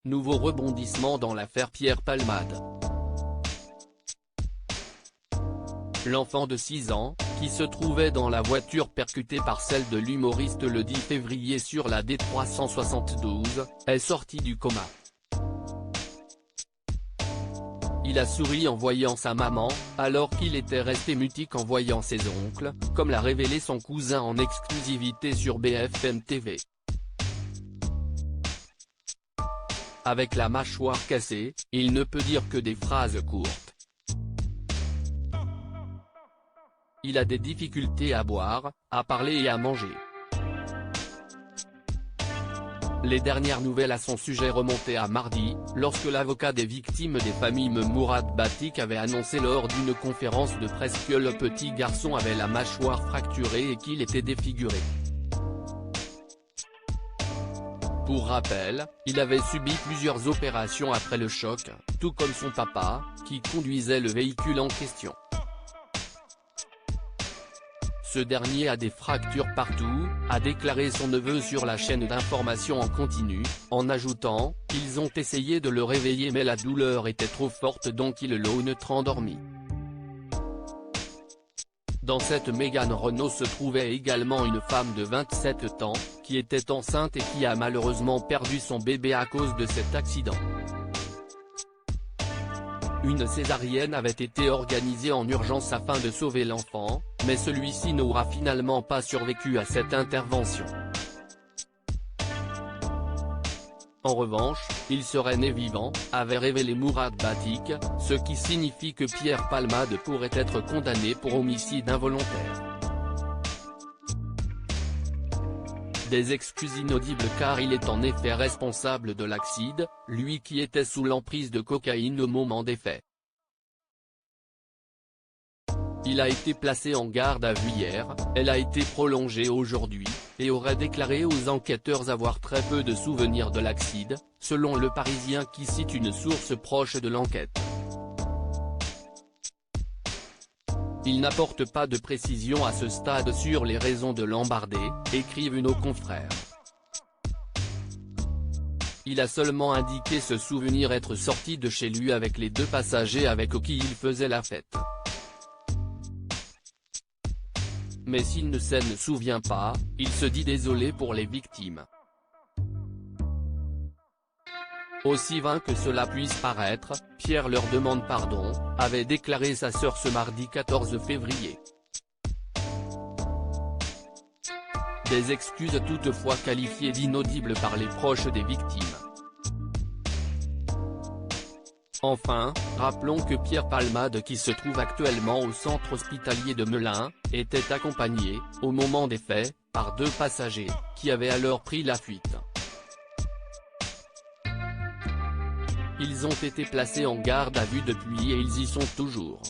Nouveau rebondissement dans l'affaire Pierre Palmade. L'enfant de 6 ans, qui se trouvait dans la voiture percutée par celle de l'humoriste le 10 février sur la D372, est sorti du coma. Il a souri en voyant sa maman, alors qu'il était resté mutique en voyant ses oncles, comme l'a révélé son cousin en exclusivité sur BFM TV. Avec la mâchoire cassée, il ne peut dire que des phrases courtes. Il a des difficultés à boire, à parler et à manger. Les dernières nouvelles à son sujet remontaient à mardi, lorsque l'avocat des victimes des familles Mourad Batik avait annoncé lors d'une conférence de presse que le petit garçon avait la mâchoire fracturée et qu'il était défiguré. Pour rappel, il avait subi plusieurs opérations après le choc, tout comme son papa, qui conduisait le véhicule en question. Ce dernier a des fractures partout, a déclaré son neveu sur la chaîne d'information en continu, en ajoutant « Ils ont essayé de le réveiller mais la douleur était trop forte donc ils l'ont endormi ». Dans cette Mégane Renault se trouvait également une femme de 27 ans, qui était enceinte et qui a malheureusement perdu son bébé à cause de cet accident. Une césarienne avait été organisée en urgence afin de sauver l'enfant, mais celui-ci n'aura finalement pas survécu à cette intervention. En revanche, il serait né vivant, avait révélé Mourad Batik, ce qui signifie que Pierre Palmade pourrait être condamné pour homicide involontaire. Des excuses inaudibles car il est en effet responsable de l'accident, lui qui était sous l'emprise de cocaïne au moment des faits. Il a été placé en garde à vue hier, elle a été prolongée aujourd'hui, et aurait déclaré aux enquêteurs avoir très peu de souvenirs de l'accident, selon Le Parisien qui cite une source proche de l'enquête. Il n'apporte pas de précision à ce stade sur les raisons de l'embarder, écrivent nos confrères. Il a seulement indiqué se souvenir être sorti de chez lui avec les 2 passagers avec qui il faisait la fête. Mais s'il ne s'en souvient pas, il se dit désolé pour les victimes. Aussi vain que cela puisse paraître, Pierre leur demande pardon, avait déclaré sa sœur ce mardi 14 février. Des excuses toutefois qualifiées d'inaudibles par les proches des victimes. Enfin, rappelons que Pierre Palmade qui se trouve actuellement au centre hospitalier de Melun, était accompagné, au moment des faits, par 2 passagers, qui avaient alors pris la fuite. Ils ont été placés en garde à vue depuis et ils y sont toujours.